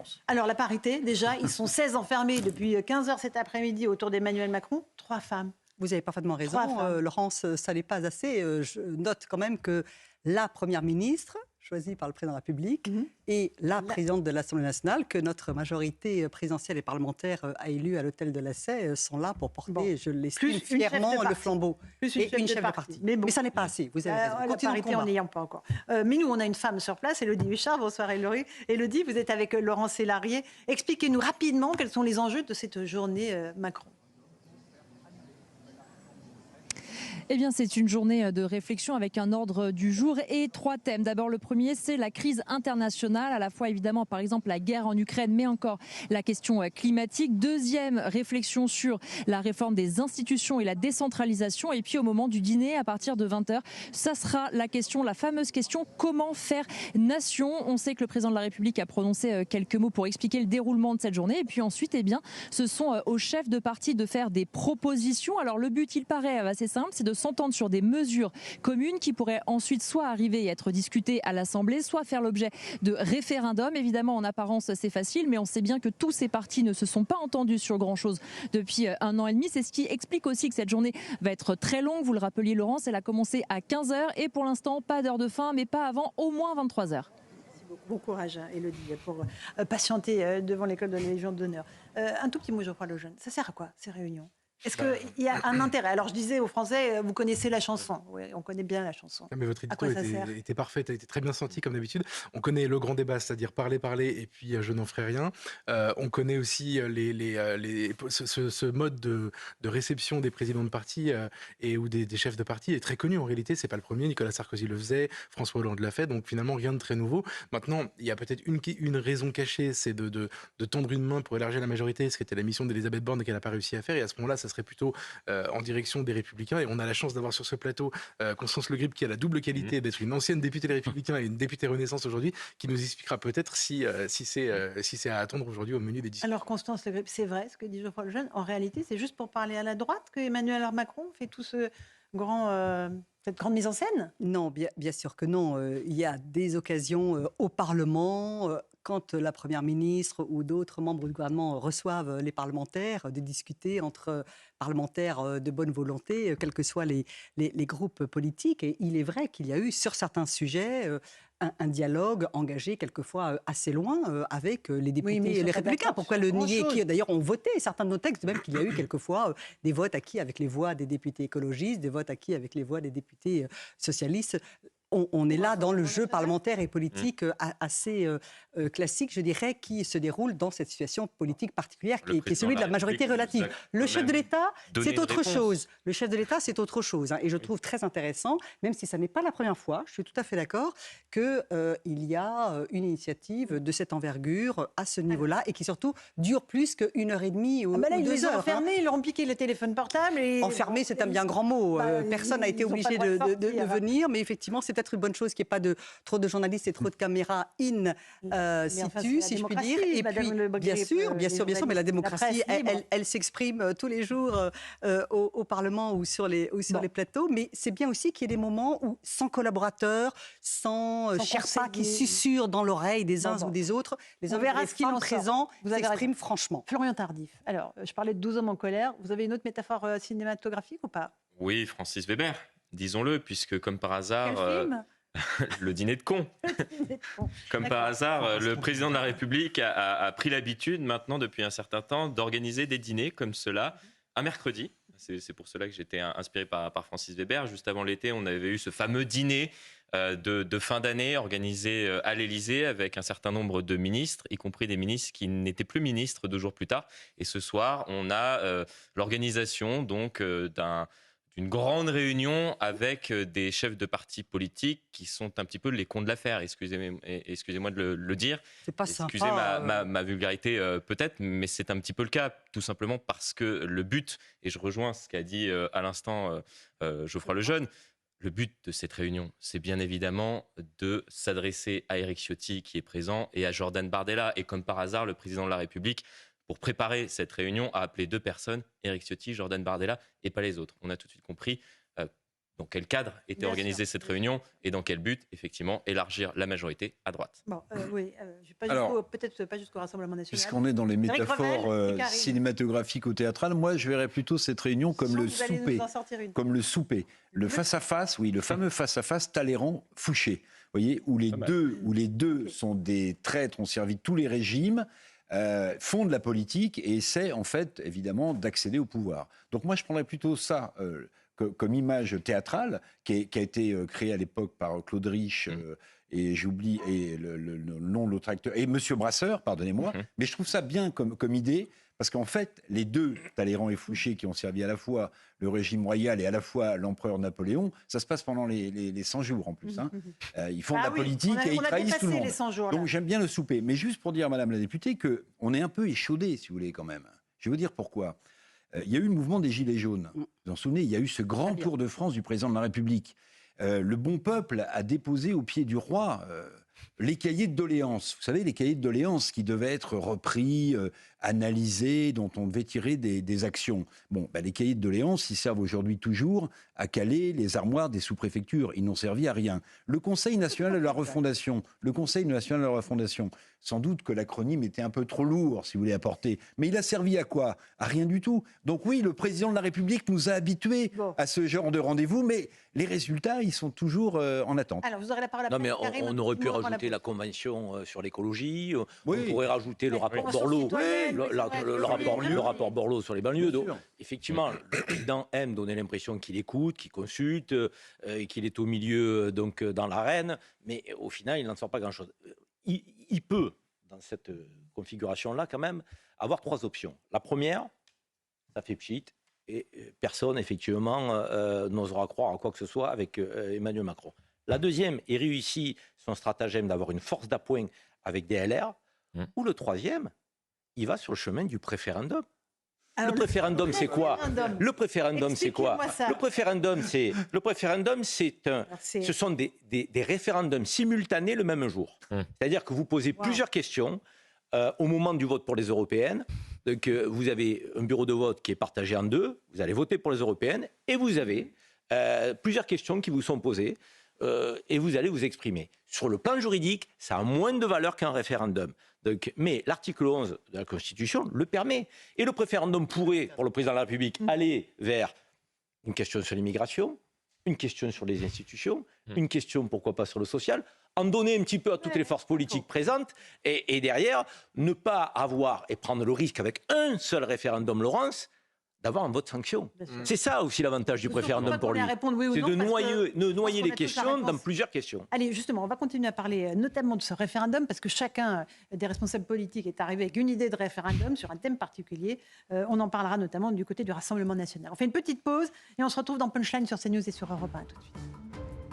réponse. Alors la parité, déjà, ils sont 16 enfermés depuis 15 heures cet après-midi autour d'Emmanuel Macron, 3 femmes. Vous avez parfaitement raison, Laurence, ça n'est pas assez. Je note quand même que la Première ministre, choisie par le Président de la République, et la présidente de l'Assemblée nationale, que notre majorité présidentielle et parlementaire a élue à l'hôtel de la Sey, sont là pour porter, je l'estime fièrement, le flambeau. Et une chef de parti. Mais ça n'est pas assez, vous avez raison. La parité en n'ayant pas encore. Mais nous, on a une femme sur place, Élodie Huchard. Bonsoir Élodie, vous êtes avec Laurent Sélarié. Expliquez-nous rapidement quels sont les enjeux de cette journée Macron. Eh bien, c'est une journée de réflexion avec un ordre du jour et 3 thèmes. D'abord, le premier, c'est la crise internationale, à la fois évidemment, par exemple, la guerre en Ukraine, mais encore la question climatique. Deuxième réflexion sur la réforme des institutions et la décentralisation. Et puis, au moment du dîner, à partir de 20h, ça sera la question, la fameuse question, comment faire nation? On sait que le président de la République a prononcé quelques mots pour expliquer le déroulement de cette journée. Et puis ensuite, eh bien, ce sont aux chefs de parti de faire des propositions. Alors, le but, il paraît assez simple, c'est de s'entendre sur des mesures communes qui pourraient ensuite soit arriver et être discutées à l'Assemblée, soit faire l'objet de référendums. Évidemment, en apparence, c'est facile, mais on sait bien que tous ces partis ne se sont pas entendus sur grand-chose depuis 1 an et demi. C'est ce qui explique aussi que cette journée va être très longue. Vous le rappeliez, Laurence, elle a commencé à 15h et pour l'instant, pas d'heure de fin, mais pas avant au moins 23h. Bon courage, Élodie, pour patienter devant l'école de la Légion d'honneur. Un tout petit mot, Geoffroy Lejeune. Ça sert à quoi, ces réunions ? Est-ce qu'il y a un intérêt? Alors, je disais aux Français, vous connaissez la chanson. Oui, on connaît bien la chanson. Mais votre édito était parfaite, a été très bien senti, comme d'habitude. On connaît le grand débat, c'est-à-dire parler, et puis je n'en ferai rien. On connaît aussi ce mode de réception des présidents de parti ou des chefs de parti est très connu en réalité. C'est pas le premier. Nicolas Sarkozy le faisait, François Hollande l'a fait. Donc finalement, rien de très nouveau. Maintenant, il y a peut-être une raison cachée, c'est de tendre une main pour élargir la majorité, ce qui était la mission d'Elisabeth Borne et qu'elle n'a pas réussi à faire. Et à ce moment-là, ça serait plutôt en direction des Républicains. Et on a la chance d'avoir sur ce plateau Constance Le Grip, qui a la double qualité d'être une ancienne députée des Républicains et une députée Renaissance aujourd'hui, qui nous expliquera peut-être si c'est à attendre aujourd'hui au menu des discussions. Alors Constance Le Grip, c'est vrai ce que dit Geoffroy Lejeune. En réalité, c'est juste pour parler à la droite que Emmanuel Macron fait tout cette grande mise en scène? Non, bien sûr que non. Il y a des occasions au Parlement, quand la Première ministre ou d'autres membres du gouvernement reçoivent les parlementaires, de discuter entre parlementaires de bonne volonté, quels que soient les groupes politiques. Et il est vrai qu'il y a eu, sur certains sujets, un dialogue engagé quelquefois assez loin avec les députés et les Républicains. Pourquoi le nier? Qui d'ailleurs ont voté certains de nos textes, même qu'il y a eu quelquefois des votes acquis avec les voix des députés écologistes, des votes acquis avec les voix des députés socialistes. On est là dans le jeu parlementaire et politique assez classique, je dirais, qui se déroule dans cette situation politique particulière qui est celui de la majorité relative. Le chef de l'État, c'est autre chose. Le chef de l'État, c'est autre chose. Et je trouve très intéressant, même si ça n'est pas la première fois, je suis tout à fait d'accord, qu'il y a une initiative de cette envergure à ce niveau-là et qui surtout dure plus qu'1 heure et demie ou 2 heures. Ils les ont enfermés, ils leur ont piqué le téléphone portable. Enfermés, c'est un bien grand mot. Personne n'a été obligé de venir, mais effectivement, c'est peut-être une bonne chose qu'il n'y ait pas trop de journalistes et trop de caméras in situ, si je puis dire. Et puis, bien sûr, mais la démocratie, elle s'exprime tous les jours au Parlement ou sur les plateaux. Mais c'est bien aussi qu'il y ait des moments où, sans collaborateurs, sans Sherpa qui susurrent dans l'oreille des uns ou des autres, les hommes et les femmes présents s'expriment franchement. Florian Tardif. Alors, je parlais de 12 hommes en colère. Vous avez une autre métaphore cinématographique ou pas? Oui, Francis Weber, disons-le, puisque comme par hasard... Quel film? Le dîner de cons. Comme par hasard, le président de la République a pris l'habitude maintenant depuis un certain temps d'organiser des dîners comme cela un mercredi. C'est pour cela que j'étais inspiré par Francis Weber. Juste avant l'été, on avait eu ce fameux dîner de fin d'année organisé à l'Élysée avec un certain nombre de ministres, y compris des ministres qui n'étaient plus ministres 2 jours plus tard. Et ce soir, on a l'organisation donc d'une grande réunion avec des chefs de partis politiques qui sont un petit peu les cons de l'affaire. Excusez-moi de le dire. C'est pas Excusez sympa. ma vulgarité peut-être, mais c'est un petit peu le cas, tout simplement parce que le but, et je rejoins ce qu'a dit à l'instant Geoffroy Lejeune, le but de cette réunion, c'est bien évidemment de s'adresser à Éric Ciotti qui est présent et à Jordan Bardella. Et comme par hasard, le président de la République, pour préparer cette réunion, a appelé 2 personnes, Éric Ciotti, Jordan Bardella, et pas les autres. On a tout de suite compris Dans quel cadre était Bien organisée sûr. cette réunion et dans quel but, effectivement, élargir la majorité à droite. Bon, oui, je vais pas Alors, peut-être pas jusqu'au Rassemblement national. Puisqu'on est dans les Eric métaphores Revel et Karine. cinématographiques ou théâtrales, moi je verrais plutôt cette réunion Je comme sens le que vous allez souper. nous en sortir une. Comme le souper. Le face-à-face, oui, le fameux face-à-face Talleyrand-Fouché. Vous voyez, où les deux sont des traîtres, ont servi tous les régimes, font de la politique et essaient, en fait, évidemment, d'accéder au pouvoir. Donc moi, je prendrais plutôt ça comme image théâtrale, qui a été créée à l'époque par Claude Rich, et j'oublie le nom de l'autre acteur, et Monsieur Brasseur, pardonnez-moi, mais je trouve ça bien comme idée, parce qu'en fait, les deux, Talleyrand et Fouché, qui ont servi à la fois le régime royal et à la fois l'empereur Napoléon, ça se passe pendant les 100 jours en plus. Hein. Ils font de la politique et ils trahissent tout le monde. Les 100 jours, donc j'aime bien le souper. Mais juste pour dire à Madame la députée qu'on est un peu échaudé, si vous voulez, quand même. Je vais vous dire pourquoi. Il y a eu le mouvement des Gilets jaunes. Vous vous en souvenez, il y a eu ce grand tour de France du président de la République. Le bon peuple a déposé au pied du roi les cahiers de doléances. Vous savez, les cahiers de doléances qui devaient être repris, analysés, dont on devait tirer des actions. Bon, les cahiers de doléances, ils servent aujourd'hui toujours à caler les armoires des sous-préfectures. Ils n'ont servi à rien. Le Conseil national de la refondation, sans doute que l'acronyme était un peu trop lourd, si vous voulez, à porter. Mais il a servi à quoi? À rien du tout. Donc oui, le président de la République nous a habitués à ce genre de rendez-vous, mais les résultats, ils sont toujours en attente. Alors, vous aurez la parole Non, après. mais Karim, on aurait pu avant rajouter la pause. convention sur l'écologie, Oui. on pourrait rajouter le rapport Convention Borloo, citoyenne, oui, c'est vrai, le rapport Borloo sur les banlieues. Bien Donc, sûr. effectivement, le président aime donner l'impression qu'il écoute, qu'il consulte, qu'il est au milieu, donc dans l'arène, mais au final, il n'en sort pas grand-chose. Il peut, dans cette configuration-là, quand même, avoir trois options. La première, ça fait pchit, et personne, effectivement, n'osera croire à quoi que ce soit avec Emmanuel Macron. La deuxième, il réussit son stratagème d'avoir une force d'appoint avec des LR. Ou le troisième, il va sur le chemin du préférendum. Alors, Le préférendum, c'est quoi? Le préférendum, c'est quoi? Expliquez-moi ça. Le préférendum, ce sont des référendums simultanés le même jour. C'est-à-dire que vous posez plusieurs questions au moment du vote pour les européennes. Donc, vous avez un bureau de vote qui est partagé en deux. Vous allez voter pour les européennes et vous avez plusieurs questions qui vous sont posées. Et vous allez vous exprimer. Sur le plan juridique, ça a moins de valeur qu'un référendum. Donc, mais l'article 11 de la Constitution le permet. Et le préférendum pourrait, pour le président de la République, aller vers une question sur l'immigration, une question sur les institutions, une question, pourquoi pas, sur le social, en donner un petit peu à toutes les forces politiques présentes, et derrière, ne pas avoir et prendre le risque avec un seul référendum, Laurence, d'avoir un vote sanction. C'est ça aussi l'avantage du préférendum pour lui. C'est de noyer les questions dans plusieurs questions. Allez, justement, on va continuer à parler notamment de ce référendum, parce que chacun des responsables politiques est arrivé avec une idée de référendum sur un thème particulier. On en parlera notamment du côté du Rassemblement national. On fait une petite pause et on se retrouve dans Punchline sur CNews et sur Europe 1. Tout de suite.